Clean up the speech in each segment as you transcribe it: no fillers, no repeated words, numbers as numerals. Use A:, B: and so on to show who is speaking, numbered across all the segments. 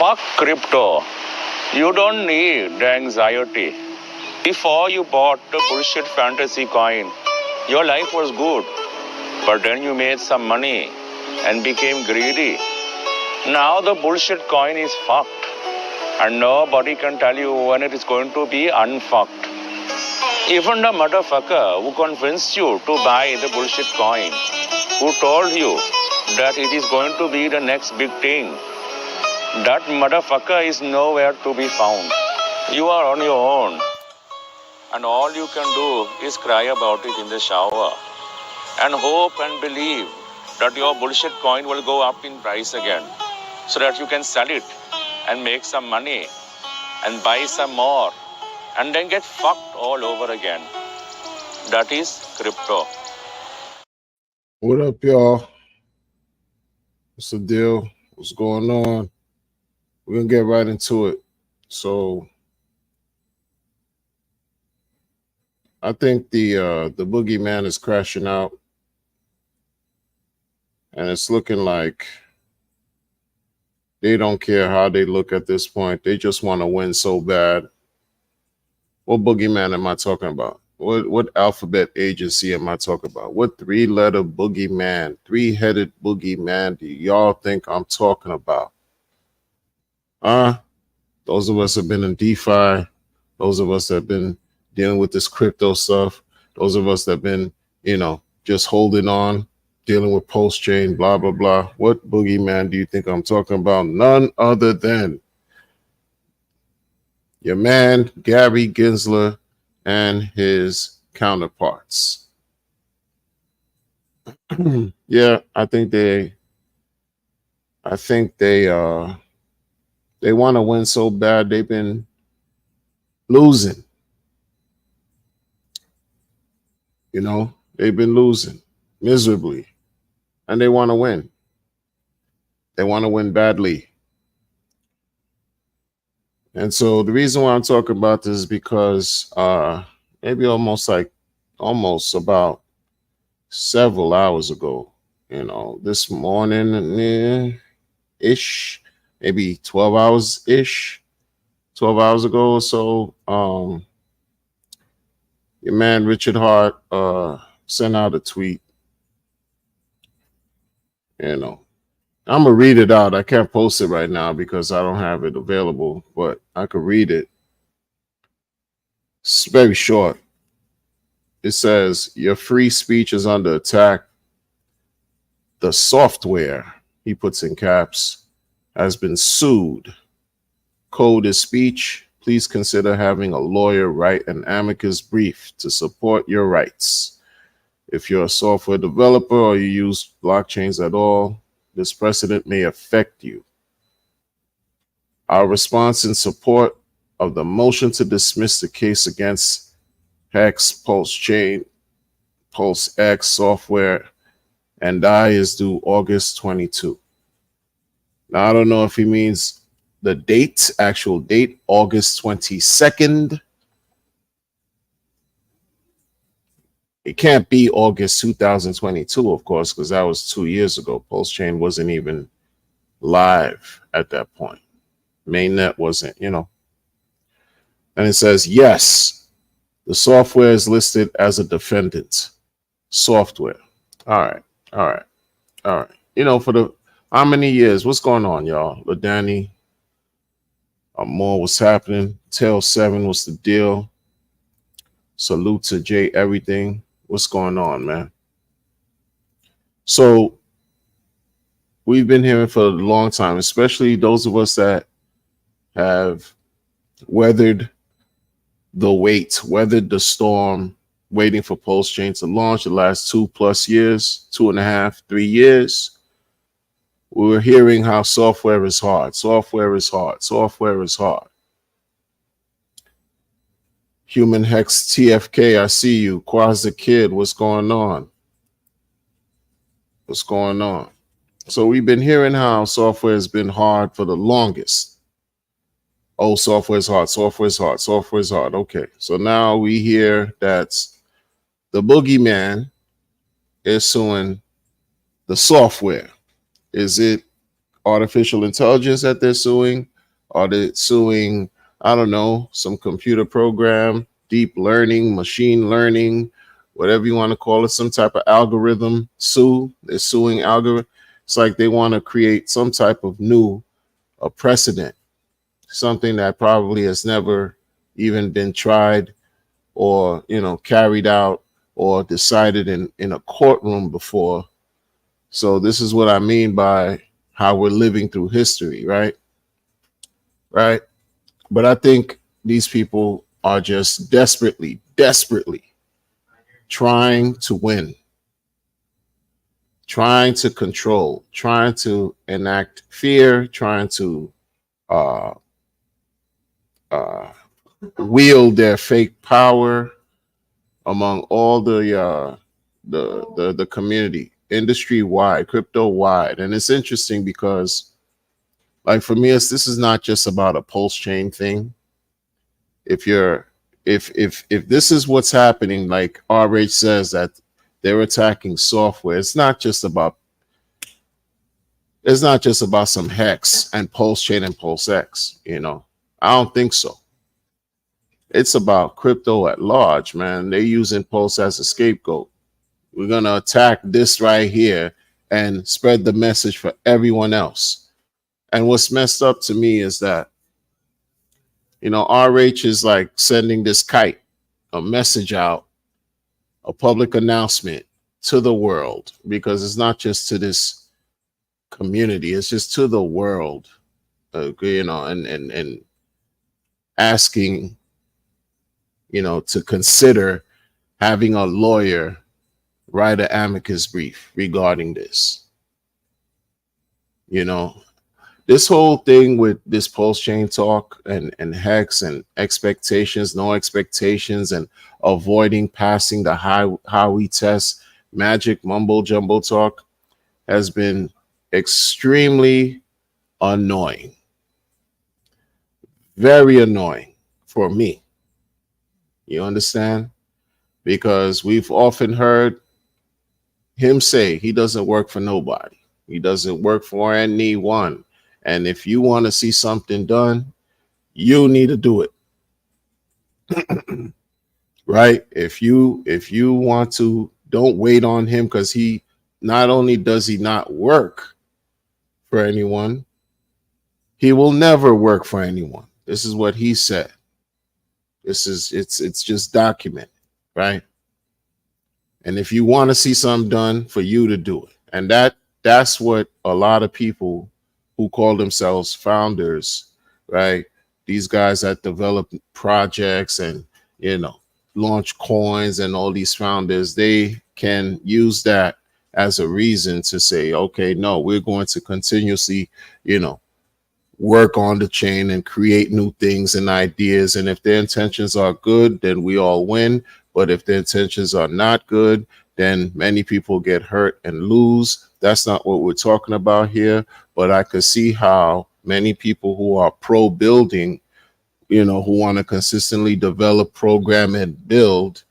A: Fuck crypto. You don't need the anxiety. Before you bought the bullshit fantasy coin, your life was good. But then you made some money and became greedy. Now the bullshit coin is fucked. And nobody can tell you when it is going to be unfucked. Even the motherfucker who convinced you to buy the bullshit coin, who told you that it is going to be the next big thing, that motherfucker is nowhere to be found. You are on your own. And all you can do is cry about it in the shower. And hope and believe that your bullshit coin will go up in price again. So that you can sell it and make some money and buy some more. And then get fucked all over again. That is crypto.
B: What up, y'all? What's the deal? What's going on? We're gonna get right into it. So I think the boogeyman is crashing out, and it's looking like they don't care how they look at this point. They just want to win so bad. What boogeyman am I talking about? What alphabet agency am I talking about? What three-letter boogeyman, three-headed boogeyman do y'all think I'm talking about? Those of us have been in DeFi, those of us that have been dealing with this crypto stuff, those of us that have been, just holding on, dealing with post-chain, blah, blah, blah. What boogeyman do you think I'm talking about? None other than your man, Gary Gensler, and his counterparts. Yeah, I think they want to win so bad. They've been losing. They've been losing miserably, and they want to win. They want to win badly. And so the reason why I'm talking about this is because maybe almost about several hours ago, this morning ish, maybe 12 hours ago or so, your man Richard Hart sent out a tweet. I'm going to read it out. I can't post it right now because I don't have it available, but I could read it. It's very short. It says, your free speech is under attack. The software, he puts in caps, has been sued. Code is speech. Please consider having a lawyer write an amicus brief to support your rights. If you're a software developer or you use blockchains at all, this precedent may affect you. Our response in support of the motion to dismiss the case against Hex, Pulse X software, and I is due August 22. Now, I don't know if he means the date, actual date, August 22nd. It can't be August 2022, of course, because that was 2 years ago. PulseChain wasn't even live at that point. Mainnet wasn't, And it says, yes, the software is listed as a defendant. Software. All right. For how many years? What's going on, y'all? LaDanny, more was happening. Tail 7 was the deal. Salute to Jay Everything. What's going on, man? So we've been hearing for a long time, especially those of us that have weathered the storm, waiting for PulseChain to launch the last 2+ years, 2.5, 3 years. We were hearing how software is hard. Human Hex TFK, I see you. Quaz the Kid, what's going on? So we've been hearing how software has been hard for the longest. Oh, software is hard. Okay, so now we hear that the boogeyman is suing the software. Is it artificial intelligence that they're suing, Are they suing, I don't know, some computer program, deep learning, machine learning, whatever you want to call it, some type of algorithm sue? They're suing algorithm. It's like they want to create some type of new a precedent, something that probably has never even been tried or, carried out or decided in a courtroom before. So this is what I mean by how we're living through history, right? Right. But I think these people are just desperately trying to win, trying to control, trying to enact fear, trying to uh, uh, wield their fake power among all the community, industry wide, crypto wide. And it's interesting because, like, for me, this is not just about a pulse chain thing. If you're if this is what's happening, like RH says that they're attacking software, it's not just about some hex and pulse chain and pulse X. I don't think so. It's about crypto at large, man. They're using pulse as a scapegoat. We're gonna attack this right here and spread the message for everyone else. And what's messed up to me is that RH is like sending this kite, a message out, a public announcement to the world, because it's not just to this community, it's just to the world, and asking, to consider having a lawyer write an amicus brief regarding this. This whole thing with this pulse chain talk and hex and expectations, no expectations, and avoiding passing the Howey test, magic mumbo jumbo talk has been extremely annoying. Very annoying for me. You understand? Because we've often heard him say he doesn't work for nobody. He doesn't work for anyone. And if you want to see something done, you need to do it. Right? If you want to, don't wait on him, because he not only does he not work for anyone, he will never work for anyone. This is what he said. It's just documented, right? And if you want to see something done, for you to do it. And that's what a lot of people who call themselves founders, right? These guys that develop projects and, launch coins, and all these founders, they can use that as a reason to say, okay, no, we're going to continuously, work on the chain and create new things and ideas. And if their intentions are good, then we all win. But if their intentions are not good, then many people get hurt and lose. That's not what we're talking about here. But I could see how many people who are pro building, who want to consistently develop, program, and build,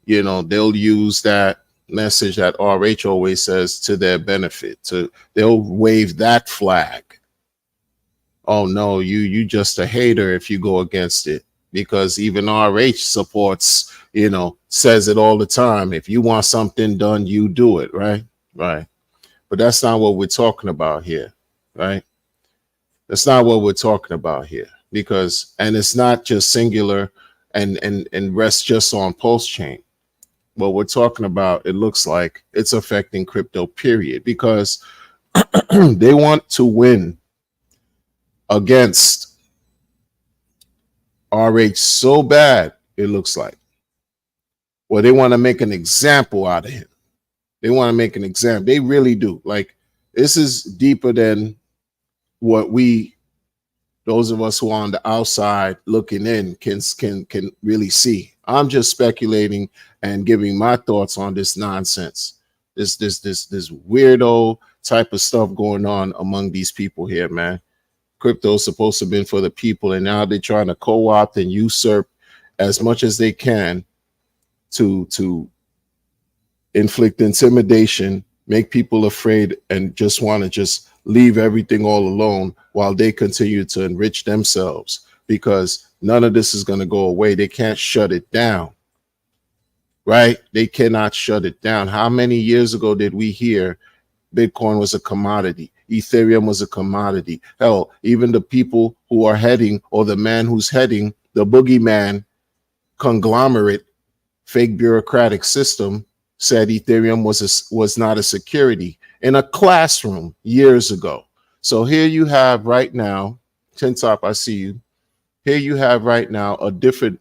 B: they'll use that message that RH always says to their benefit. They'll wave that flag. Oh no, you just a hater if you go against it, because even RH supports, says it all the time. If you want something done, you do it, right? Right. But that's not what we're talking about here, right? That's not what we're talking about here, because, and it's not just singular and rests just on pulse chain. What we're talking about, it looks like it's affecting crypto, period, because they want to win against RH so bad, it looks like. Well, they want to make an example out of him. They want to make an example. They really do. Like, this is deeper than what those of us who are on the outside looking in can really see. I'm just speculating and giving my thoughts on this nonsense. This weirdo type of stuff going on among these people here, man. Crypto is supposed to have been for the people, and now they're trying to co-opt and usurp as much as they can to inflict intimidation, make people afraid, and just want to just leave everything all alone while they continue to enrich themselves, because none of this is going to go away. They can't shut it down, right? They cannot shut it down. How many years ago did we hear Bitcoin was a commodity? Ethereum was a commodity. Hell, even the people who are heading, or the man who's heading the Boogeyman conglomerate fake bureaucratic system, said Ethereum was not a security in a classroom years ago. So here you have right now, Tin Top, I see you. Here you have right now a different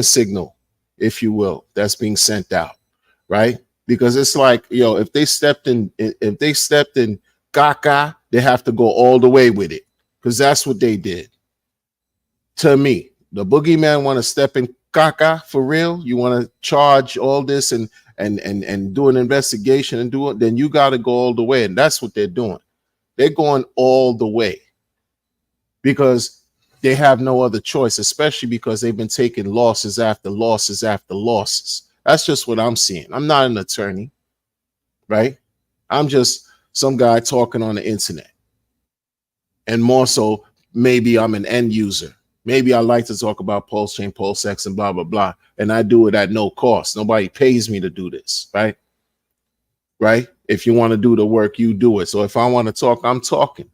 B: signal, if you will, that's being sent out, right? Because it's like, if they stepped in caca, they have to go all the way with it, because that's what they did to me. The Boogeyman want to step in caca for real. You want to charge all this and do an investigation and do it, then you got to go all the way. And that's what they're doing. They're going all the way because they have no other choice, especially because they've been taking losses after losses after losses. That's just what I'm seeing. I'm not an attorney, right? I'm just some guy talking on the internet. And more so, maybe I'm an end user. Maybe I like to talk about Pulse Chain, PulseX, and blah, blah, blah. And I do it at no cost. Nobody pays me to do this, right? Right? If you want to do the work, you do it. So if I want to talk, I'm talking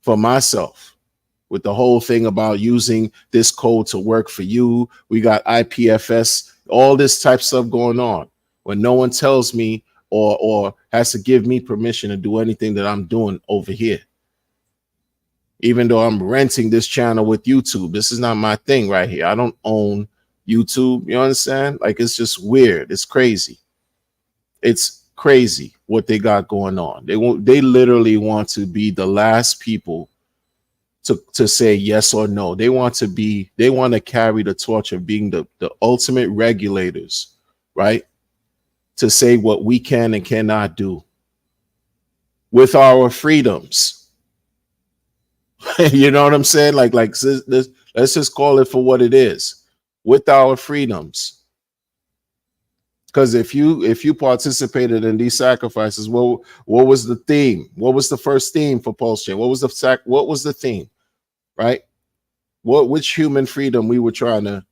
B: for myself. With the whole thing about using this code to work for you. We got IPFS, all this type of stuff going on. When no one tells me or has to give me permission to do anything that I'm doing over here. Even though I'm renting this channel with YouTube, this is not my thing right here. I don't own YouTube. You understand? Like, it's just weird. It's crazy. It's crazy what they got going on. They literally want to be the last people to say yes or no. They want to carry the torch of being the ultimate regulators, right? To say what we can and cannot do with our freedoms. You know what I'm saying? Like let's just call it for what it is, with our freedoms. Because if you participated in these sacrifices, what was the theme? What was the first theme for Pulse Chain? What was the theme? Right? Which human freedom we were trying to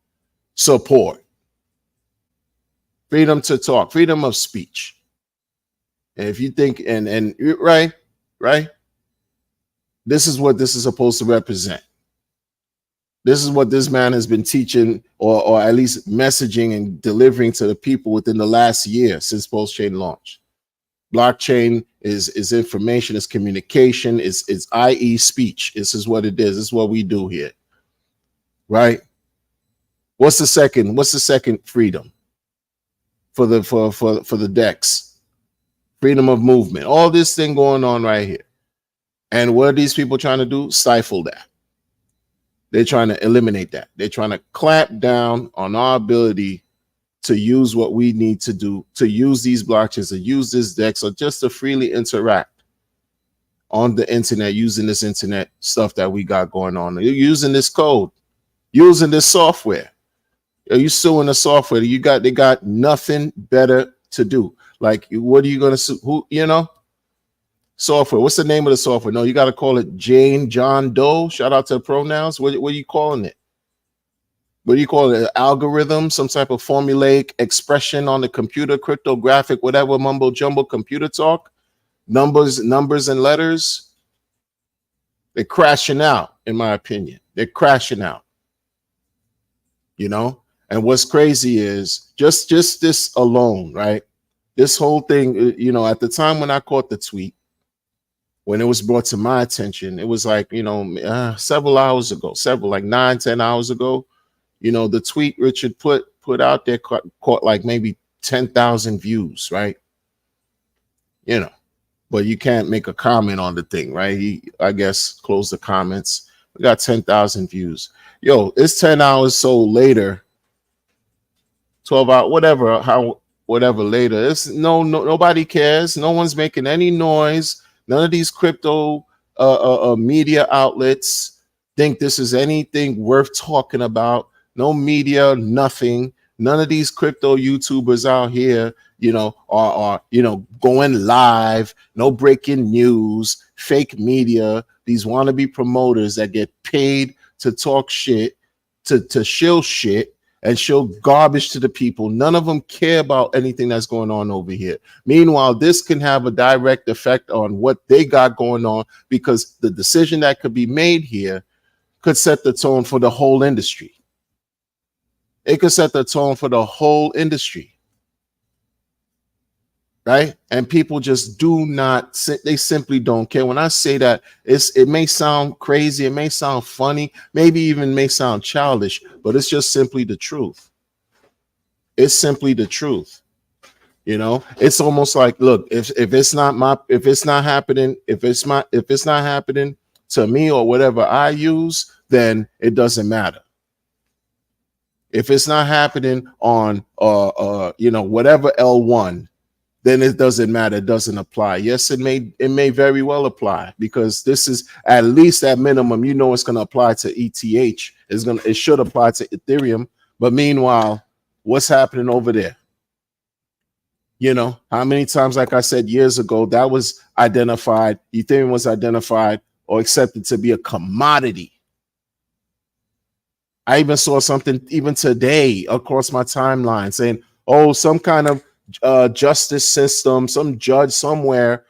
B: support? Freedom to talk, freedom of speech. And if you think and right, this is what this is supposed to represent. This is what this man has been teaching, or at least messaging and delivering to the people within the last year since Pulse Chain launched. Blockchain is information, is communication, is i.e. speech. This is what it is. This is what we do here, right? What's the second freedom for the DEX? Freedom of movement. All this thing going on right here. And what are these people trying to do? Stifle that. They're trying to eliminate that. They're trying to clamp down on our ability to use what we need to do, to use these blockchains, to use this DEX, or just to freely interact on the internet, using this internet stuff that we got going on. You're using this code, using this software. Are you suing the software? They got nothing better to do. Like, what are you going to sue? Who, software. What's the name of the software? No, you got to call it Jane, John Doe. Shout out to the pronouns. What are you calling it? What do you call it? An algorithm, some type of formulaic expression on the computer, cryptographic, whatever, mumbo jumbo computer talk, numbers and letters. They're crashing out, in my opinion. They're crashing out. And what's crazy is just this alone, right? This whole thing, at the time when I caught the tweet, when it was brought to my attention, it was like, several hours ago, like 9-10 hours ago. The tweet Richard put out there caught like maybe 10,000 views, right? But you can't make a comment on the thing, right? He, I guess, closed the comments. We got 10,000 views. It's 10 hours so later, 12 hours, whatever later. It's nobody cares. No one's making any noise. None of these crypto media outlets think this is anything worth talking about. No media, nothing. None of these crypto YouTubers out here, are going live. No breaking news, fake media, these wannabe promoters that get paid to talk shit, to shill shit and show garbage to the people. None of them care about anything that's going on over here. Meanwhile, this can have a direct effect on what they got going on, because the decision that could be made here could set the tone for the whole industry. It could set the tone for the whole industry. Right? And people just do not, they simply don't care. When I say that, it may sound crazy, it may sound funny, maybe even may sound childish, but it's just simply the truth. It's simply the truth. You know, it's almost like, look, if it's not happening to me or whatever I use, then it doesn't matter. If it's not happening on whatever L1, then it doesn't matter. It doesn't apply. Yes, it may very well apply, because this is at least at minimum, it's going to apply to ETH. It should apply to Ethereum. But meanwhile, what's happening over there? How many times, like I said years ago, that was identified, Ethereum was identified or accepted to be a commodity. I even saw something even today across my timeline saying, oh, some kind of justice system, some judge somewhere,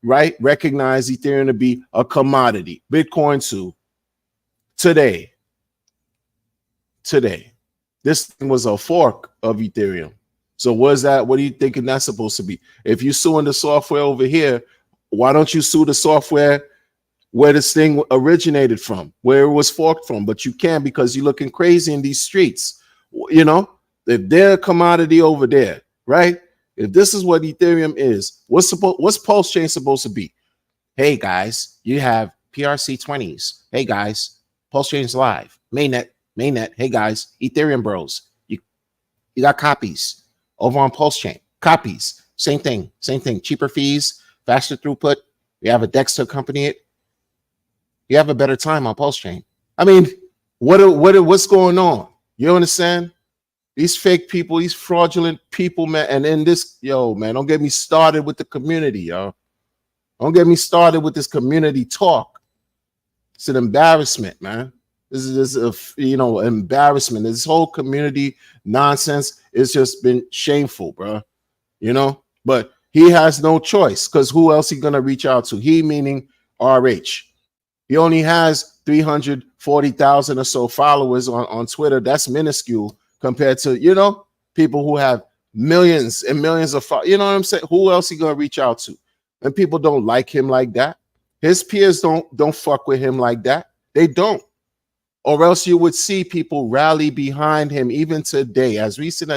B: right, recognize Ethereum to be a commodity. Bitcoin too. Today. This thing was a fork of Ethereum. So what are you thinking that's supposed to be? If you're suing the software over here, why don't you sue the software where this thing originated from, where it was forked from? But you can, because you're looking crazy in these streets. If they're a commodity over there, right? If this is what Ethereum is, what's Pulse Chain supposed to be? Hey guys, you have PRC20s. Hey guys, Pulse Chain's live. Mainnet. Hey guys, Ethereum bros. You got copies over on Pulse Chain. Copies. Same thing. Cheaper fees, faster throughput. You have a DEX to accompany it. You have a better time on Pulse Chain. I mean, what's going on? You understand? These fake people, these fraudulent people, man. And in this, man, don't get me started with the community, yo. Don't get me started with this community talk. It's an embarrassment, man. This is embarrassment. This whole community nonsense has just been shameful, bro. But he has no choice, because who else he gonna reach out to? He meaning RH. He only has 340,000 or so followers on Twitter. That's minuscule compared to, people who have millions and millions of followers. You know what I'm saying? Who else he gonna reach out to? And people don't like him like that. His peers don't fuck with him like that. They don't. Or else you would see people rally behind him. Even today, as recent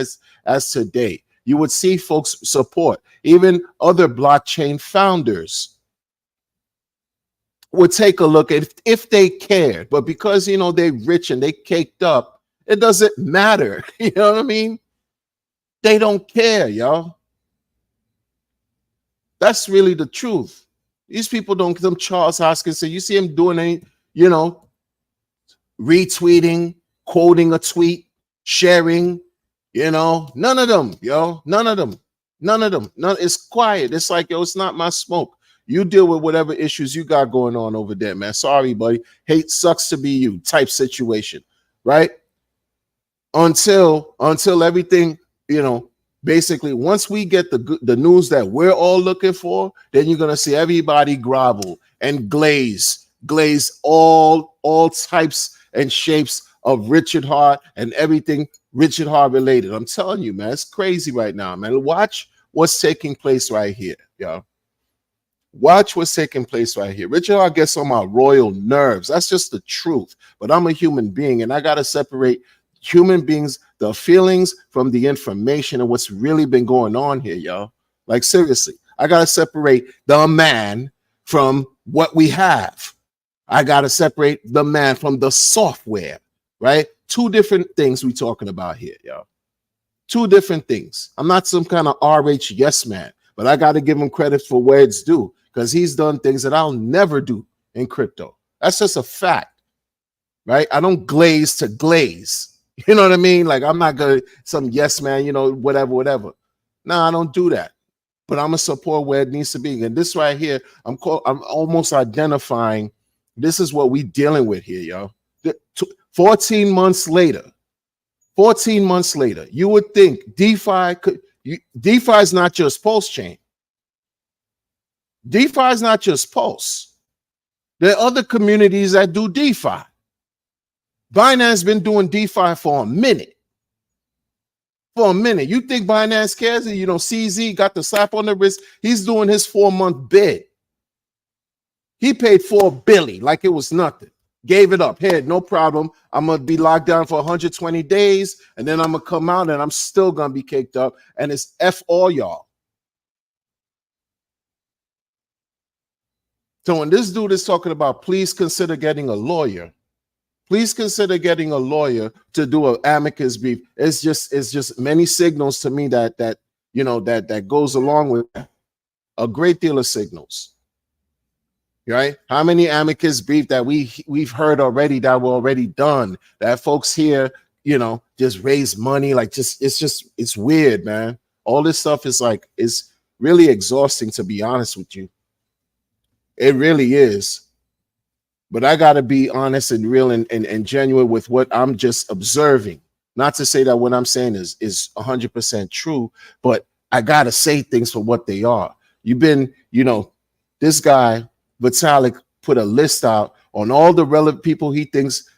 B: as today, you would see folks support. Even other blockchain founders would take a look at if they cared. But because, they're rich and they caked up, it doesn't matter. You know what I mean? They don't care, y'all. That's really the truth. These people don't, them Charles Hoskinson, you see him doing any, retweeting, quoting a tweet, sharing, none of them, yo. None of them. It's quiet. It's like, it's not my smoke. You deal with whatever issues you got going on over there, man. Sorry, buddy. Hate sucks to be you type situation, right? Until everything, basically, once we get the news that we're all looking for, then you're gonna see everybody grovel and glaze all types and shapes of Richard Hart and everything Richard Hart related. I'm telling you, man, it's crazy right now, man. Watch what's taking place right here, yo. Watch what's taking place right here. Richard Hart gets on my royal nerves. That's just the truth. But I'm a human being, and I gotta separate human beings, the feelings from the information and what's really been going on here, y'all. Like, seriously, I gotta separate the man from what we have. I gotta separate the man from the software, right? Two different things we talking about here, y'all. Two different things. I'm not some kind of RH yes man, but I gotta give him credit for where it's due, because he's done things that I'll never do in crypto. That's just a fact, right? I don't glaze to glaze. You know what I mean? Like, I'm not gonna some yes man, whatever. No, I don't do that. but I'm gonna support where it needs to be. And this right here, I'm almost identifying. This is what we dealing with here, yo. 14 months later, 14 months later, you would think DeFi could. DeFi is not just Pulse Chain. DeFi is not just Pulse. There are other communities that do DeFi. Binance been doing DeFi for a minute. For a minute. You think Binance cares? You know, CZ got the slap on the wrist. He's doing his 4-month bid. He paid $4 billion like it was nothing. Gave it up. Hey, no problem. I'm going to be locked down for 120 days, and then I'm going to come out, and I'm still going to be caked up, and it's F all y'all. So when this dude is talking about, please consider getting a lawyer, please consider getting a lawyer to do an amicus brief. It's just many signals to me that you know that goes along with that. A great deal of signals. Right? How many amicus brief that we've heard already that were already done, that folks here, you know, just raise money, like it's weird, man. All this stuff is like, it's really exhausting, to be honest with you. It really is. But I got to be honest and real and genuine with what I'm just observing. Not to say that what I'm saying is 100% true, but I got to say things for what they are. You've been, you know, this guy, Vitalik, put a list out on all the relevant people he thinks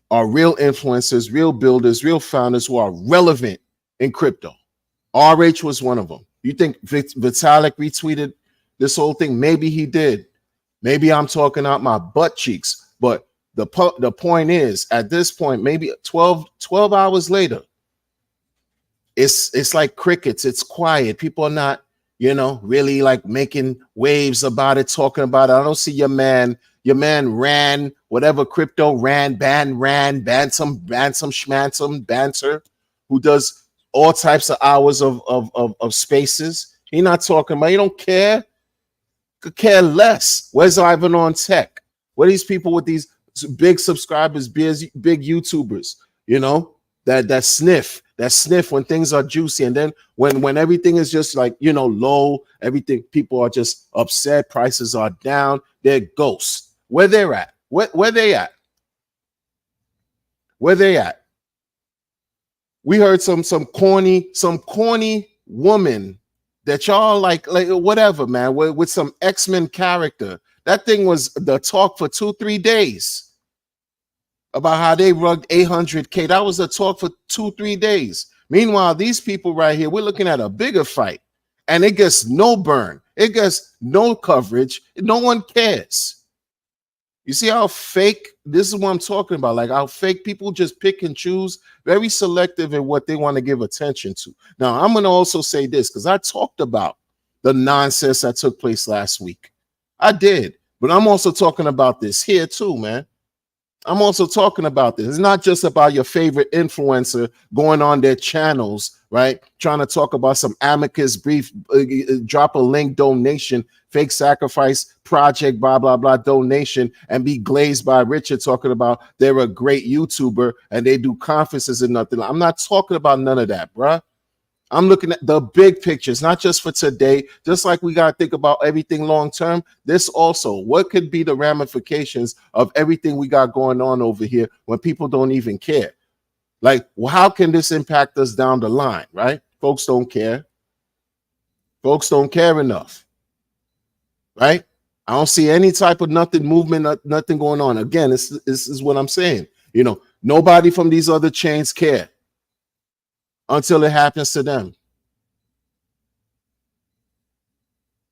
B: are real influencers, real builders, real founders who are relevant in crypto. RH was one of them. You think Vitalik retweeted this whole thing? Maybe he did. Maybe I'm talking out my butt cheeks. But the point is, at this point, maybe 12 hours later, it's like crickets. It's quiet. People are not, you know, really like making waves about it, talking about it. I don't see your man ran whatever crypto banned some schmantsome banter, who does all types of hours of spaces. He not talking about, he don't care. Could care less. Where's Ivan on Tech? What are these people with these big subscribers, big YouTubers, you know, that sniff when things are juicy, and then when everything is just like, you know, low, everything, people are just upset, prices are down, they're ghosts. Where they're at? Where they at? Where they at? We heard some corny woman that y'all like whatever, man, with some X-Men character. That thing was the talk for 2-3 days about how they rugged 800K. That was the talk for 2-3 days. Meanwhile, these people right here, we're looking at a bigger fight, and it gets no burn. It gets no coverage. No one cares. You see how fake, this is what I'm talking about, like how fake people just pick and choose, very selective in what they want to give attention to. Now, I'm going to also say this, because I talked about the nonsense that took place last week. I did, but I'm also talking about this here too, man. I'm also talking about this. It's not just about your favorite influencer going on their channels, right? Trying to talk about some amicus brief, drop a link donation, fake sacrifice project, blah, blah, blah, donation, and be glazed by Richard talking about they're a great YouTuber and they do conferences and nothing. I'm not talking about none of that, bruh. I'm looking at the big pictures, not just for today, just like we got to think about everything long term. This also, what could be the ramifications of everything we got going on over here when people don't even care? Like, well, how can this impact us down the line, right? Folks don't care. Folks don't care enough, right? I don't see any type of movement, nothing going on. Again, this is what I'm saying. You know, nobody from these other chains care until it happens to them,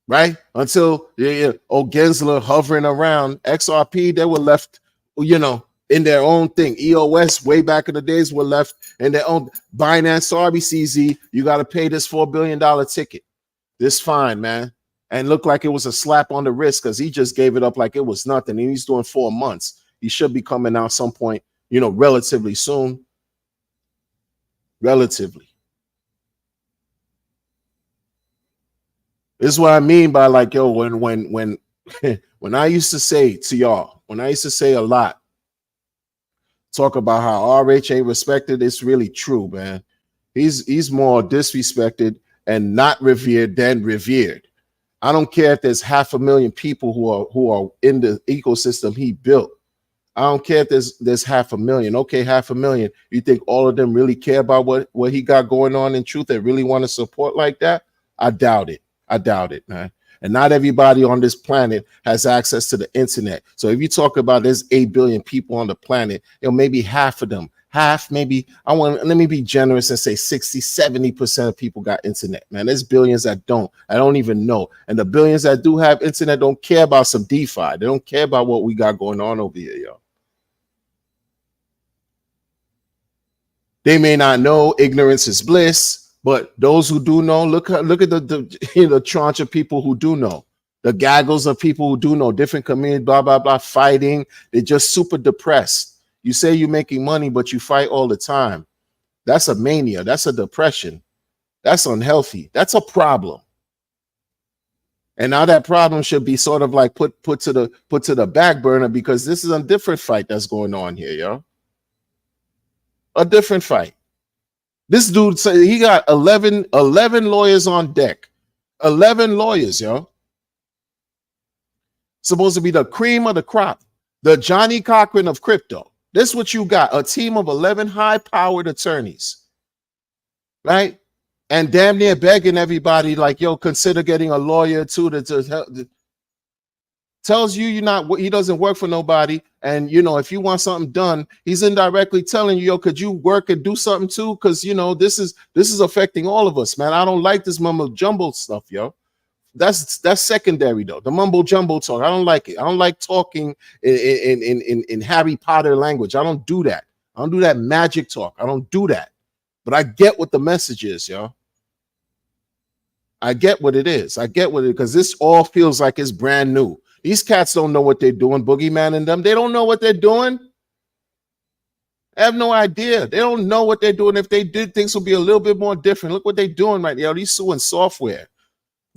B: right? Until Gensler hovering around XRP, they were left, you know, in their own thing. EOS way back in the days were left in their own. Binance, sorry, CZ, you got to pay this $4 billion ticket. This fine, man. And looked like it was a slap on the wrist because he just gave it up like it was nothing. And he's doing 4 months. He should be coming out some point, you know, relatively soon. Relatively. This is what I mean by, like, yo, when when I used to say to y'all, when I used to say a lot, talk about how RH ain't respected, it's really true, man. He's more disrespected and not revered than revered. I don't care if there's 500,000 people who are in the ecosystem he built. I don't care if there's 500,000. Okay, 500,000. You think all of them really care about what he got going on in truth and really want to support like that? I doubt it. I doubt it, man. And not everybody on this planet has access to the internet. So if you talk about there's 8 billion people on the planet, maybe half of them, maybe let me be generous and say 60-70% of people got internet, man. There's billions that don't. I don't even know. And the billions that do have internet don't care about some DeFi. They don't care about what we got going on over here, yo. They may not know, ignorance is bliss, but those who do know, look at the tranche of people who do know, the gaggles of people who do know, different communities, blah, blah, blah, fighting. They're just super depressed. You say you're making money, but you fight all the time. That's a mania. That's a depression. That's unhealthy. That's a problem. And now that problem should be sort of like put to the back burner, because this is a different fight that's going on here, yo. A different fight. This dude said he got 11 lawyers on deck. 11 lawyers, yo. Supposed to be the cream of the crop. The Johnny Cochran of crypto. This is what you got. A team of 11 high-powered attorneys. Right? And damn near begging everybody like, yo, consider getting a lawyer too to help. Tells you he doesn't work for nobody. And, if you want something done, he's indirectly telling you, yo, could you work and do something too? Because, this is affecting all of us, man. I don't like this mumbo jumbo stuff, yo. That's secondary, though. The mumbo jumbo talk, I don't like it. I don't like talking in Harry Potter language. I don't do that. I don't do that magic talk. I don't do that. But I get what the message is, yo. I get what it is. I get what it is, because this all feels like it's brand new. These cats don't know what they're doing, Boogeyman and them. They don't know what they're doing. I have no idea. They don't know what they're doing. If they did, things would be a little bit more different. Look what they're doing right now. They're suing software.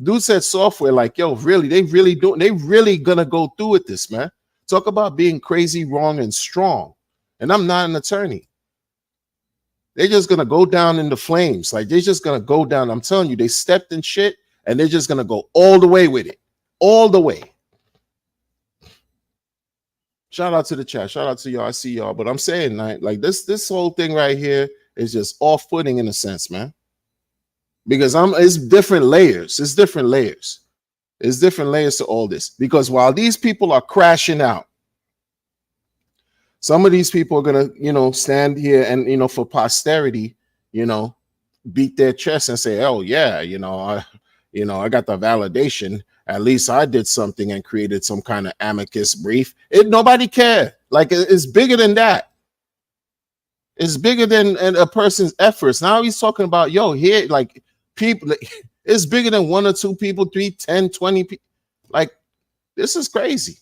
B: Dude said software, like, yo, really? They really gonna go through with this, man. Talk about being crazy, wrong, and strong. And I'm not an attorney. They're just gonna go down in the flames. Like, they're just gonna go down. I'm telling you, they stepped in shit, and they're just gonna go all the way with it. All the way. Shout out to the chat. Shout out to y'all. I see y'all. But I'm saying, like this whole thing right here is just off-putting in a sense, man. Because it's different layers. It's different layers. It's different layers to all this. Because while these people are crashing out, some of these people are gonna, stand here and for posterity, beat their chest and say, oh yeah, I got the validation. At least I did something and created some kind of amicus brief. Nobody cared. Like, it's bigger than that. It's bigger than a person's efforts. Now he's talking about, yo, here, like, people, it's bigger than 1 or 2 people, 3, 10, 20 people. Like, this is crazy.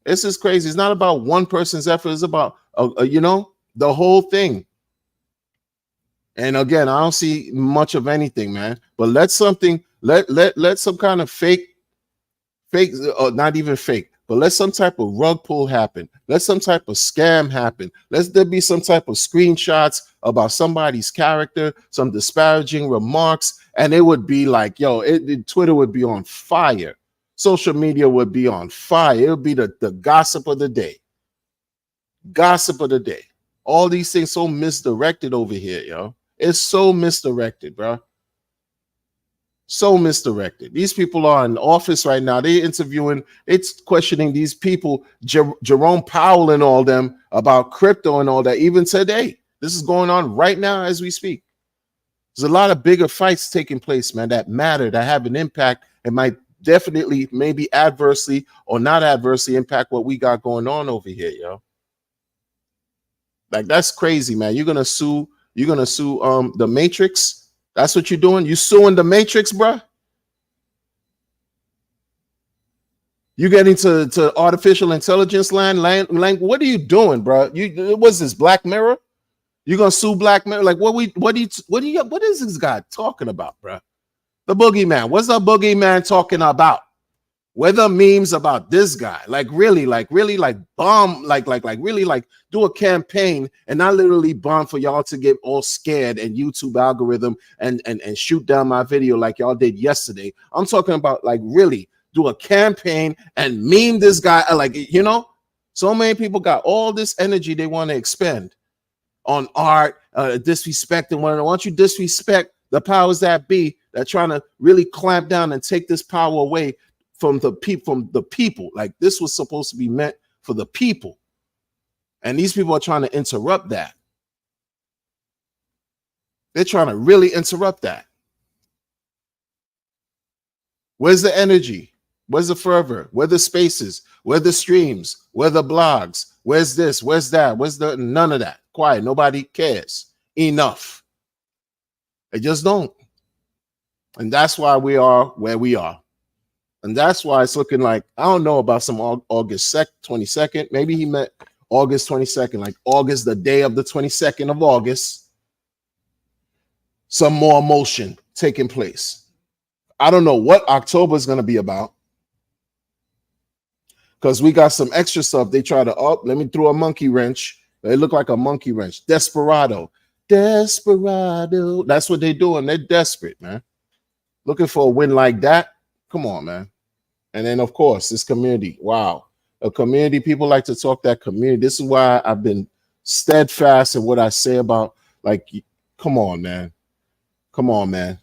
B: This is crazy. It's not about one person's effort. It's about, the whole thing. And again, I don't see much of anything, man. But let some kind of fake, or not even fake, but let some type of rug pull happen. Let some type of scam happen. Let there be some type of screenshots about somebody's character, some disparaging remarks, and it would be like, yo, Twitter would be on fire. Social media would be on fire. It would be the gossip of the day. Gossip of the day. All these things so misdirected over here, yo. It's so misdirected, bro. So misdirected. These people are in office right now. They're interviewing, it's questioning these people, Jerome Powell and all them, about crypto and all that, even today. This is going on right now as we speak. There's a lot of bigger fights taking place, man, that matter, that have an impact, and might definitely, maybe adversely or not adversely impact what we got going on over here, yo. Like, that's crazy, man. You're gonna sue the Matrix. That's what you're doing. You suing the Matrix, bro. You get into artificial intelligence land. What are you doing, bro? What's this, Black Mirror? You gonna sue Black Mirror? Like, what is this guy talking about, bro? The Boogeyman. What's the Boogeyman talking about? Whether memes about this guy, like really, like bomb, like really, like do a campaign and not literally bomb for y'all to get all scared and YouTube algorithm and shoot down my video like y'all did yesterday. I'm talking about like really do a campaign and meme this guy, like, you know, so many people got all this energy they want to expend on art, disrespecting one another. Once you disrespect the powers that be, that trying to really clamp down and take this power away from the people. Like this was supposed to be meant for the people, and these people are trying to interrupt that. They're trying to really interrupt that. Where's the energy? Where's the fervor? Where the spaces? Where the streams? Where the blogs? Where's this? Where's that? Where's the none of that? Quiet. Nobody cares. Enough. They just don't. And that's why we are where we are. And that's why it's looking like, I don't know about some August 22nd. Maybe he meant August 22nd, like August, the day of the 22nd of August. Some more motion taking place. I don't know what October is going to be about, because we got some extra stuff. They try to, let me throw a monkey wrench. They look like a monkey wrench. Desperado. That's what they're doing. They're desperate, man. Looking for a win like that. Come on, man. And then, of course, this community. Wow. A community, people like to talk that community. This is why I've been steadfast in what I say about, like, come on, man. Come on, man.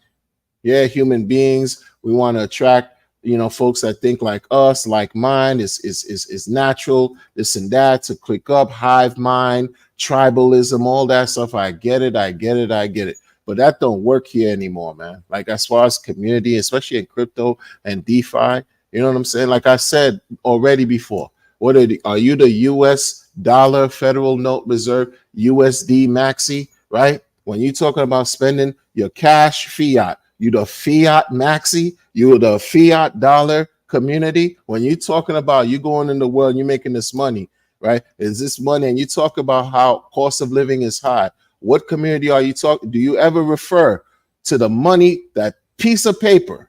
B: Yeah, human beings. We want to attract, you know, folks that think like us, like mind is natural, this and that, to click up, hive mind, tribalism, all that stuff. I get it. But that don't work here anymore, man. Like as far as community, especially in crypto and DeFi, you know what I'm saying? Like I said already before, are you the US dollar Federal Note Reserve, USD maxi, right? When you're talking about spending your cash fiat, you the fiat maxi, you the fiat dollar community. When you're talking about you going in the world, you're making this money, right? Is this money? And you talk about how cost of living is high. What community are you talking? Do you ever refer to the money, that piece of paper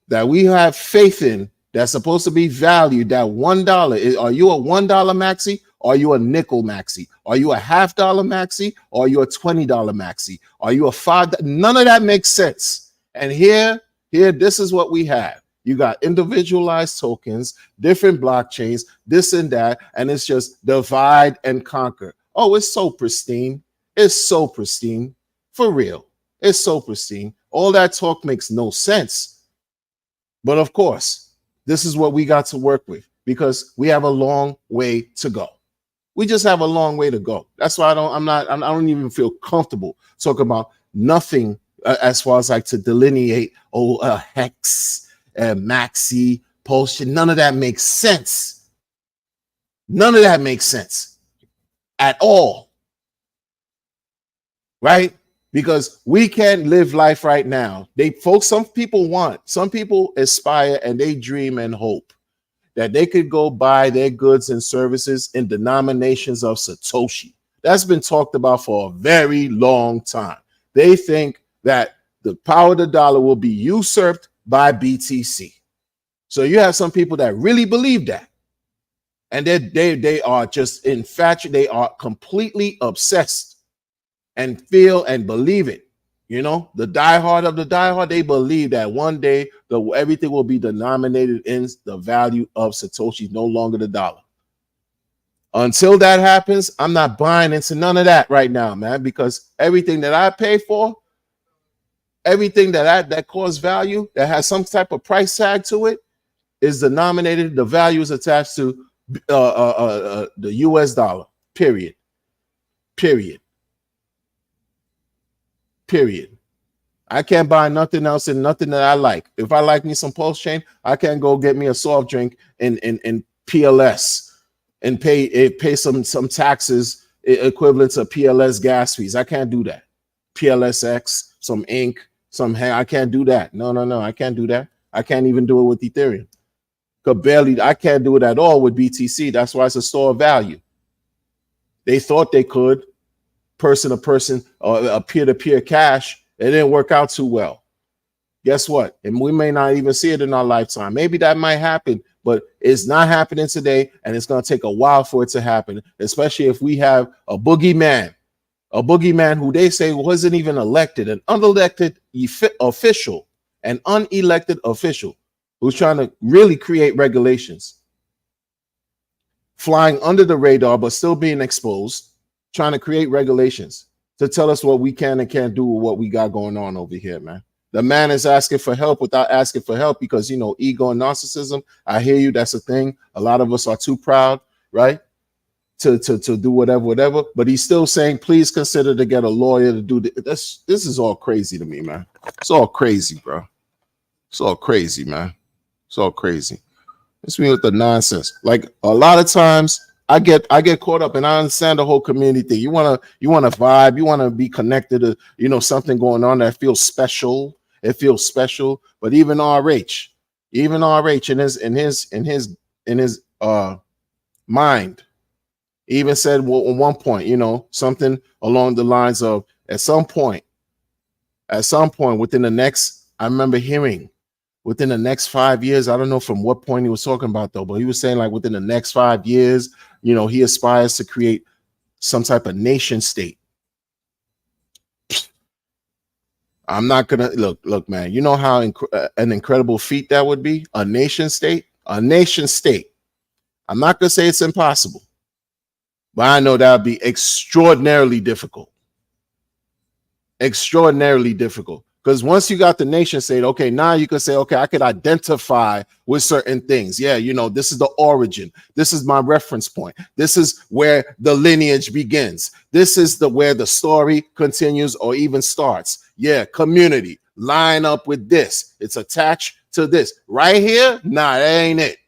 B: that we have faith in, that's supposed to be valued, that $1? Are you a $1 maxi? Are you a nickel maxi? Are you a $half maxi? Or are you a $20 maxi? Are you a $5? None of that makes sense. And here, this is what we have. You got individualized tokens, different blockchains, this and that, and it's just divide and conquer. Oh, it's so pristine. It's so pristine. For real. It's so pristine. All that talk makes no sense. But of course, this is what we got to work with, because we have a long way to go. We just have a long way to go. That's why I don't even feel comfortable talking about nothing as far as like to delineate, hex, maxi, potion. None of that makes sense. None of that makes sense at all. Right? Because we can't live life right now. Some people aspire and they dream and hope that they could go buy their goods and services in denominations of Satoshi. That's been talked about for a very long time. They think that the power of the dollar will be usurped by BTC. So you have some people that really believe that. And they are just infatuated. They are completely obsessed and feel and believe it. You know, the diehard of the diehard, they believe that one day everything will be denominated in the value of Satoshi, no longer the dollar. Until that happens, I'm not buying into none of that right now, man, because everything that I pay for, everything that costs value, that has some type of price tag to it, is denominated, the value is attached to the US dollar, period. I can't buy nothing else and nothing that I like. If I like me some Pulse Chain, I can't go get me a soft drink in PLS and pay some taxes equivalent to PLS gas fees. I can't do that. PLSX, some ink, I can't do that. No, I can't do that. I can't even do it with Ethereum. I can't do it at all with BTC. That's why it's a store of value. They thought they could, person to person or a peer-to-peer cash. It didn't work out too well. Guess what? And we may not even see it in our lifetime. Maybe that might happen, but it's not happening today, and it's going to take a while for it to happen, especially if we have a boogeyman who they say wasn't even elected, an unelected official, an unelected official who's trying to really create regulations, flying under the radar, but still being exposed, trying to create regulations to tell us what we can and can't do with what we got going on over here, man. The man is asking for help without asking for help because, you know, ego and narcissism. I hear you. That's a thing. A lot of us are too proud, right? To do whatever. But he's still saying, please consider to get a lawyer to do this. This is all crazy to me, man. It's all crazy, bro. It's all crazy, man. It's all crazy. It's me with the nonsense. Like a lot of times I get caught up, and I understand the whole community thing. You wanna vibe, you wanna be connected to, you know, something going on that feels special. It feels special. But even RH in his mind, even said, well, at one point, you know, something along the lines of at some point within the next, I remember hearing within the next 5 years, I don't know from what point he was talking about though, but he was saying like within the next 5 years, you know, he aspires to create some type of nation state. I'm not gonna look, man. You know how an incredible feat that would be? A nation state. I'm not gonna say it's impossible, but I know that would be extraordinarily difficult. Because once you got the nation state, okay, now you can say, okay, I could identify with certain things. Yeah, you know, this is the origin. This is my reference point. This is where the lineage begins. This is where the story continues or even starts. Yeah, community, line up with this. It's attached to this. Right here, nah, that ain't it.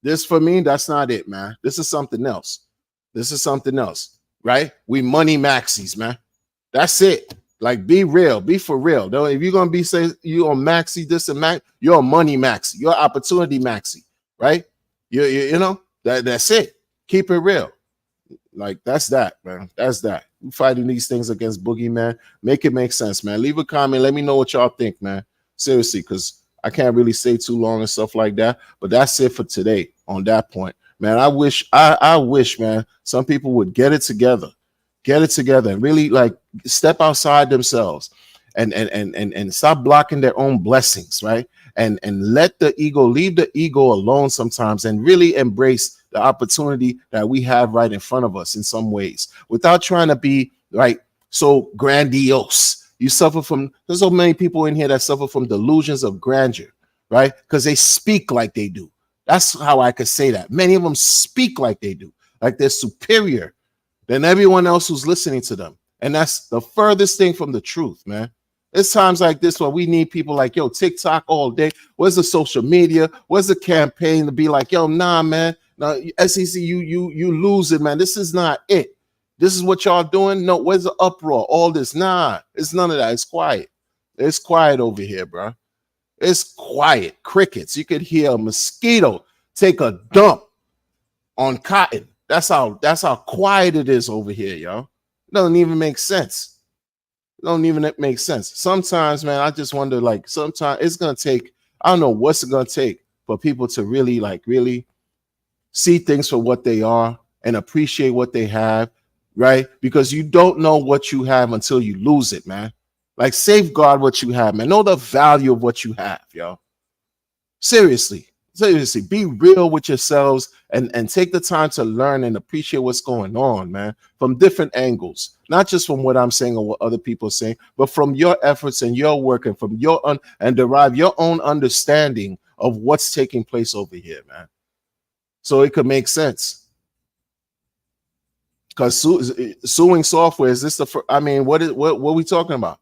B: This for me, that's not it, man. This is something else. Right? We money maxis, man. That's it. Like, be real, be for real. Though, if you're gonna be say you on maxi this and max, you're a money maxi, you're opportunity maxi, right? You know that's it. Keep it real. Like that's that, man. That's that. We're fighting these things against Boogeyman. Make it make sense, man. Leave a comment. Let me know what y'all think, man. Seriously, because I can't really stay too long and stuff like that. But that's it for today on that point, man. I wish, man, some people would get it together and really like step outside themselves and stop blocking their own blessings, right? And let the ego, leave the ego alone sometimes and really embrace the opportunity that we have right in front of us in some ways without trying to be like so grandiose. You suffer from, there's so many people in here that suffer from delusions of grandeur, right? Because they speak like they do. That's how I could say that. Many of them speak like they do, like they're superior than everyone else who's listening to them. And that's the furthest thing from the truth, man. It's times like this where we need people like, yo, TikTok all day. Where's the social media? Where's the campaign to be like, yo, nah, man. No, SEC, you lose it, man. This is not it. This is what y'all doing. No, where's the uproar? All this, nah, it's none of that. It's quiet. It's quiet over here, bro. It's quiet. Crickets. You could hear a mosquito take a dump on cotton. That's how quiet it is over here, y'all. It doesn't even make sense. Sometimes, man, I just wonder, like, sometimes it's gonna take, I don't know what's it gonna take for people to really see things for what they are and appreciate what they have, right? Because you don't know what you have until you lose it, man. Like, safeguard what you have, man. Know the value of what you have, yo. Seriously, be real with yourselves and take the time to learn and appreciate what's going on, man, from different angles, not just from what I'm saying or what other people are saying, but from your efforts and your work and from your and derive your own understanding of what's taking place over here, man. So it could make sense. Because suing software, is this I mean, what are we talking about?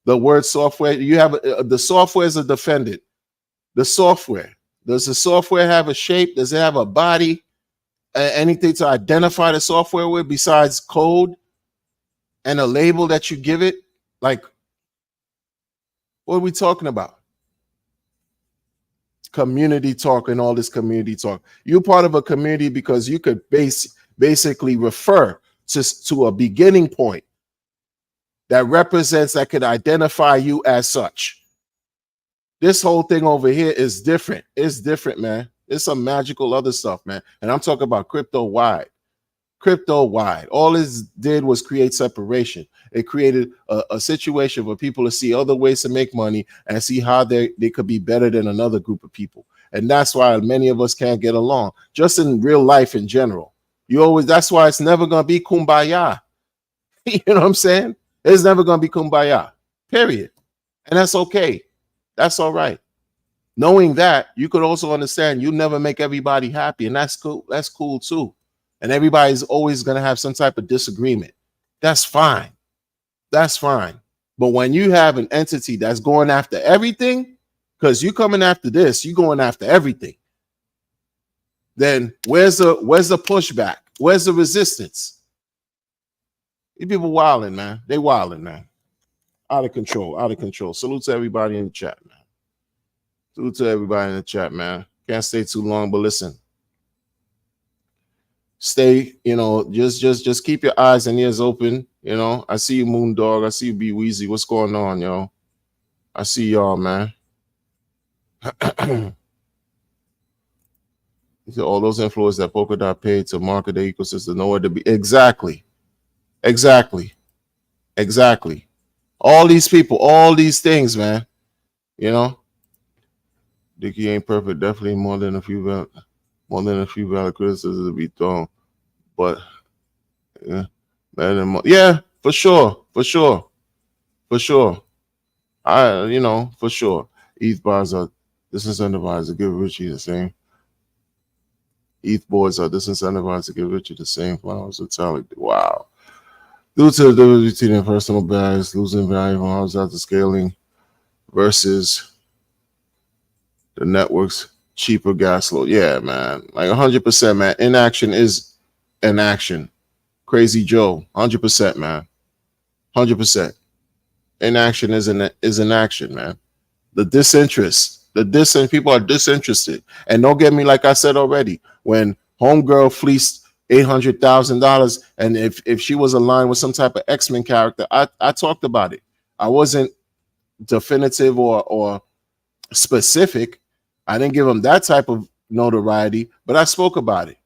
B: The word software, you have the software is a defendant. The software. Does the software have a shape? Does it have a body? Anything to identify the software with besides code and a label that you give it? Like, what are we talking about? Community talk and all this community talk. You're part of a community because you could basically refer to a beginning point that represents, that could identify you as such. This whole thing over here is different. It's different, man. It's some magical other stuff, man. And I'm talking about crypto wide. Crypto wide. All it did was create separation. It created a situation for people to see other ways to make money and see how they could be better than another group of people. And that's why many of us can't get along, just in real life in general. That's why it's never going to be kumbaya. You know what I'm saying? It's never going to be kumbaya, period. And that's okay. That's all right. Knowing that, you could also understand you never make everybody happy, and that's cool. That's cool too. And everybody's always going to have some type of disagreement. That's fine. That's fine. But when you have an entity that's going after everything, because you coming after this, you going after everything, then where's the pushback? Where's the resistance? These people wilding, man. They wilding, man. Out of control, out of control. Salute to everybody in the chat, man. Salute to everybody in the chat, man. Can't stay too long, but listen. Stay, just keep your eyes and ears open. I see you, Moondog. I see you, B Weezy. What's going on, yo? I see y'all, man. All those influencers that Polkadot paid to market the ecosystem, nowhere to be. Exactly. All these people, all these things, man. Dickie ain't perfect. Definitely more than a few valid criticisms to be thrown. But yeah, for sure. For sure. For sure. ETH bars are disincentivized to give Richie the same. ETH boards are disincentivized to give Richie the same flowers of talent. Wow. Due to the difference between personal bias, losing value from horizontal scaling versus the network's cheaper gas load. Yeah, man. Like 100%, man. Inaction is an action. Crazy Joe. 100%, man. 100%. Inaction is an action, man. The disinterest. People are disinterested. And don't get me, like I said already, when homegirl fleeced $800,000, and if she was aligned with some type of X-Men character, I talked about it. I wasn't definitive or specific. I didn't give them that type of notoriety, but I spoke about it.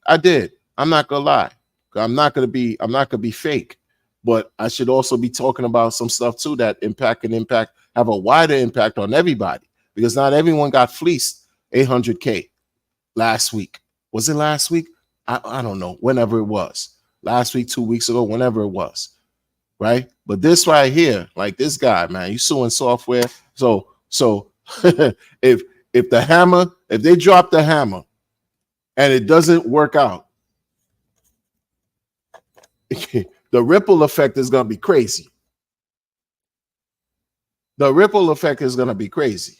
B: I did. I'm not gonna lie. I'm not gonna be fake, but I should also be talking about some stuff too that have a wider impact on everybody, because not everyone got fleeced $800K last week. Was it last week? I don't know. Whenever it was. Last week, 2 weeks ago, whenever it was. Right? But this right here, like this guy, man, you suing software. So if they drop the hammer and it doesn't work out, the ripple effect is going to be crazy. The ripple effect is going to be crazy.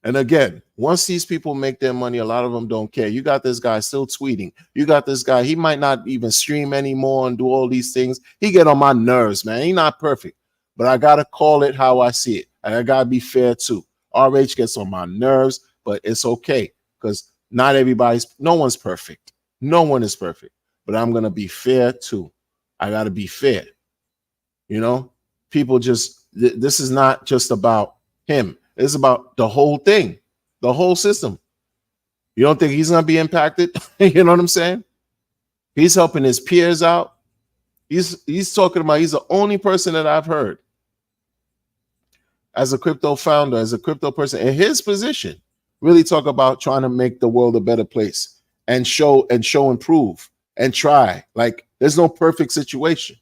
B: And again, once these people make their money, a lot of them don't care. You got this guy still tweeting. You got this guy, he might not even stream anymore and do all these things. He get on my nerves, man. He's not perfect, but I got to call it how I see it. And I got to be fair too. RH gets on my nerves, but it's okay, because no one's perfect. No one is perfect, but I'm going to be fair too. I got to be fair. People this is not just about him. It's about the whole thing, the whole system. You don't think he's going to be impacted? You know what I'm saying? He's helping his peers out. He's talking about, he's the only person that I've heard as a crypto founder, as a crypto person in his position, really talk about trying to make the world a better place and show improve and try. Like, there's no perfect situation.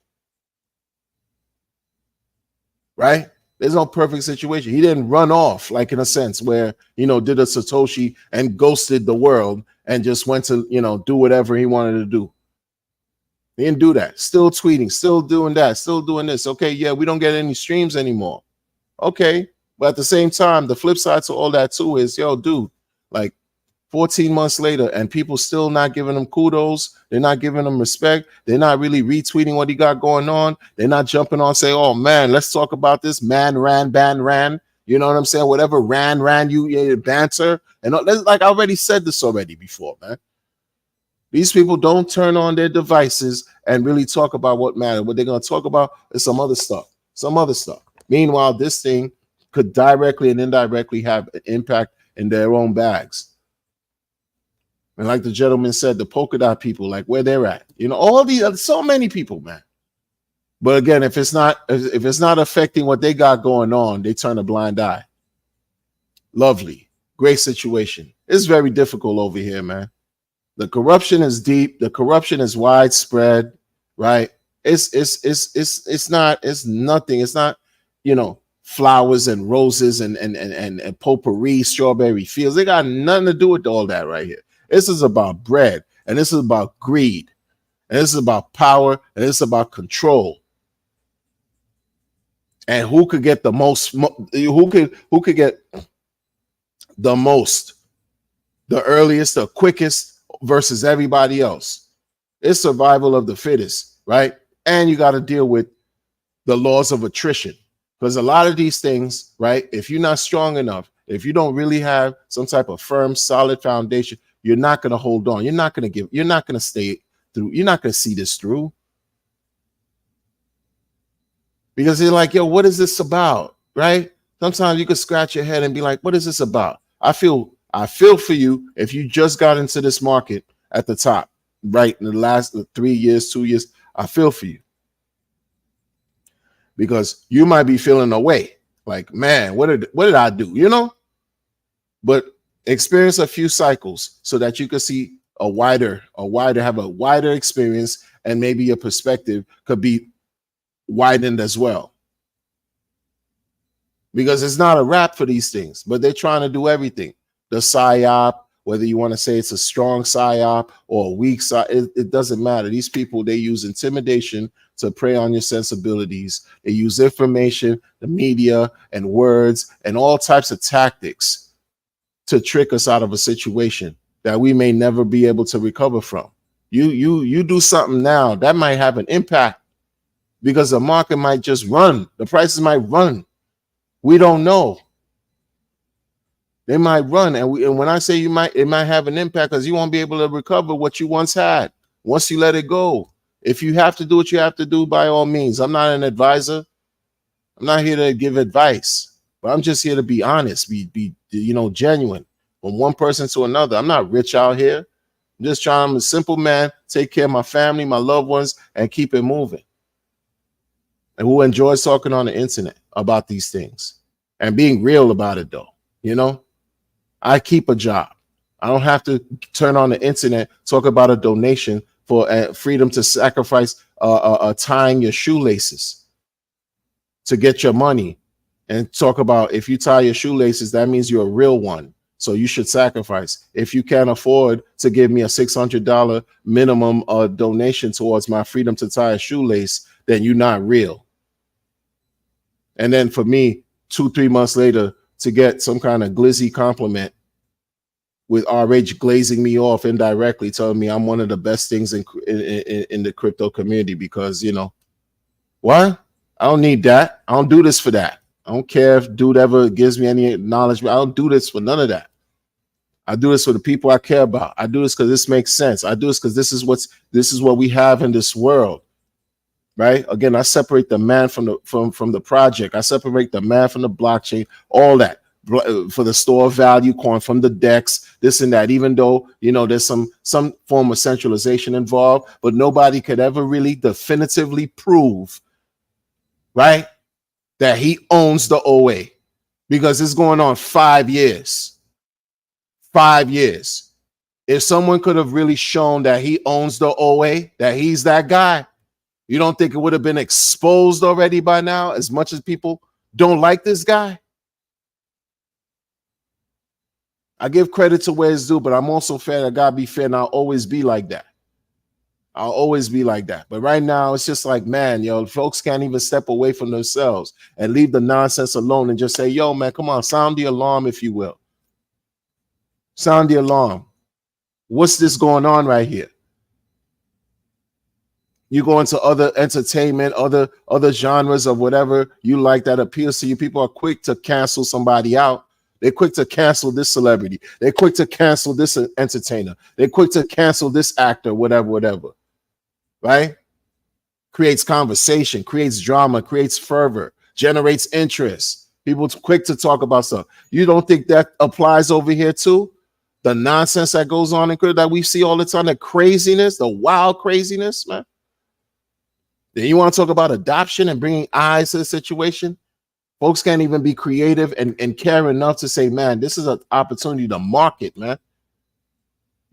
B: Right? There's no perfect situation. He didn't run off, like in a sense where, did a Satoshi and ghosted the world and just went to, do whatever he wanted to do. He didn't do that. Still tweeting, still doing that, still doing this. Okay, yeah, we don't get any streams anymore. Okay, but at the same time, the flip side to all that too is, yo, dude, like 14 months later and people still not giving him kudos. They're not giving him respect. They're not really retweeting what he got going on. They're not jumping on, say, oh man, let's talk about this. Man ran. You know what I'm saying? Whatever ran, you banter. And like I already said this already before, man. These people don't turn on their devices and really talk about what matters. What they're going to talk about is some other stuff. Meanwhile, this thing could directly and indirectly have an impact in their own bags. And like the gentleman said, the polka dot people, like where they're at, all these, so many people, man. But again, if it's not affecting what they got going on, they turn a blind eye. Lovely, great situation. It's very difficult over here, man. The corruption is deep. The corruption is widespread, right? It's nothing. It's not, flowers and roses and potpourri, strawberry fields. They got nothing to do with all that right here. This is about bread, and this is about greed, and this is about power, and this is about control. And who could get the most? Who could get the most, the earliest, the quickest versus everybody else? It's survival of the fittest, right? And you got to deal with the laws of attrition, because a lot of these things, right? If you're not strong enough, if you don't really have some type of firm, solid foundation, you're not going to hold on. You're not going to stay through. You're not going to see this through. Because you're like, yo, what is this about? Right? Sometimes you could scratch your head and be like, what is this about? I feel for you if you just got into this market at the top, right? In the last 3 years, 2 years, I feel for you. Because you might be feeling away. Like, man, what did I do? But experience a few cycles so that you can see have a wider experience, and maybe your perspective could be widened as well. Because it's not a wrap for these things, but they're trying to do everything. The psyop, whether you want to say it's a strong psyop or a weak psyop, it doesn't matter. These people, they use intimidation to prey on your sensibilities. They use information, the media, and words, and all types of tactics to trick us out of a situation that we may never be able to recover from. You do something now that might have an impact, because the market might just run. The prices might run. We don't know. They might run, and when I say it might have an impact, because you won't be able to recover what you once had once you let it go. If you have to do what you have to do, by all means. I'm not an advisor. I'm not here to give advice, but I'm just here to be honest, be genuine from one person to another. I'm not rich out here. I'm a simple man, take care of my family, my loved ones, and keep it moving. And who enjoys talking on the internet about these things and being real about it, though. I keep a job. I don't have to turn on the internet, talk about a donation for freedom to sacrifice tying your shoelaces to get your money, and talk about if you tie your shoelaces, that means you're a real one. So you should sacrifice. If you can't afford to give me a $600 minimum donation towards my freedom to tie a shoelace, then you're not real. And then for me, 2-3 months later, to get some kind of glizzy compliment with RH glazing me off indirectly, telling me I'm one of the best things in the crypto community, because, what? I don't need that. I don't do this for that. I don't care if dude ever gives me any acknowledgement. I don't do this for none of that. I do this for the people I care about. I do this because this makes sense. I do this because this is what we have in this world. Right? Again, I separate the man from the project. I separate the man from the blockchain, all that, for the store of value coin, from the DEX, this and that, even though, there's some form of centralization involved, but nobody could ever really definitively prove, right, that he owns the OA, because it's going on 5 years. 5 years. If someone could have really shown that he owns the OA, that he's that guy, you don't think it would have been exposed already by now, as much as people don't like this guy? I give credit to where it's due, but I'm also fair. I gotta be fair, and I'll always be like that. I'll always be like that. But right now, it's just like, man, folks can't even step away from themselves and leave the nonsense alone and just say, yo, man, come on, sound the alarm, if you will. Sound the alarm. What's this going on right here? You go into other entertainment, other genres of whatever you like that appeals to you. People are quick to cancel somebody out. They're quick to cancel this celebrity. They're quick to cancel this entertainer. They're quick to cancel this actor, whatever. Right? Creates conversation, creates drama, creates fervor, generates interest. People quick to talk about stuff. You don't think that applies over here too? The nonsense that goes on in that we see all the time, the craziness, the wild craziness, man. Then you want to talk about adoption and bringing eyes to the situation? Folks can't even be creative and care enough to say, man, this is an opportunity to market, man.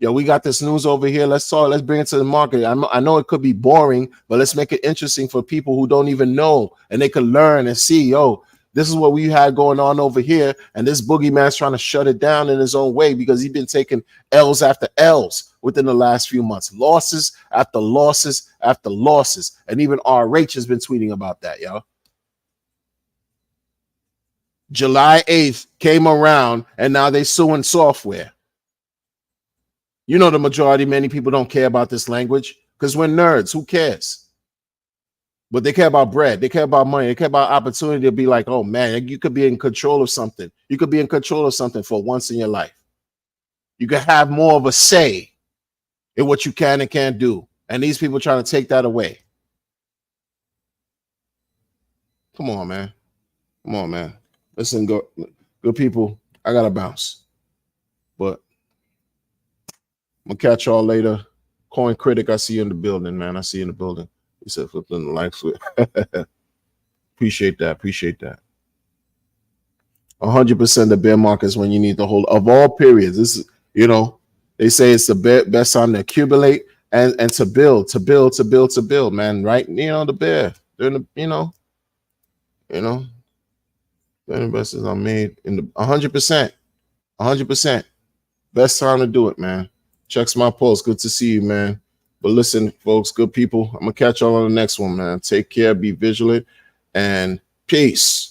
B: Yo, we got this news over here. Let's talk. Let's bring it to the market. I know it could be boring, but let's make it interesting for people who don't even know, and they can learn and see, yo, this is what we had going on over here, and this boogeyman's trying to shut it down in his own way because he's been taking L's after L's within the last few months. Losses after losses after losses. And even RH has been tweeting about that, yo. July 8th came around, and now they suing software. You know, the majority, many people don't care about this language because we're nerds. Who cares? But they care about bread. They care about money. They care about opportunity to be like, oh, man, you could be in control of something. You could be in control of something for once in your life. You could have more of a say in what you can and can't do. And these people trying to take that away. Come on, man. Come on, man. Listen, good people, I got to bounce. But I'm going to catch y'all later. Coin Critic, I see you in the building, man. I see you in the building. He said flipping the lights with. Appreciate that. Appreciate that. 100% the bear market is when you need the whole of all periods. This is, you know, they say it's the best time to accumulate and to build, man. Right? You know, the bear. They're in the, you know, the investors are made in the 100%. 100%. Best time to do it, man. Checks my pulse. Good to see you, man. But listen, folks, good people. I'm going to catch y'all on the next one, man. Take care. Be vigilant. And peace.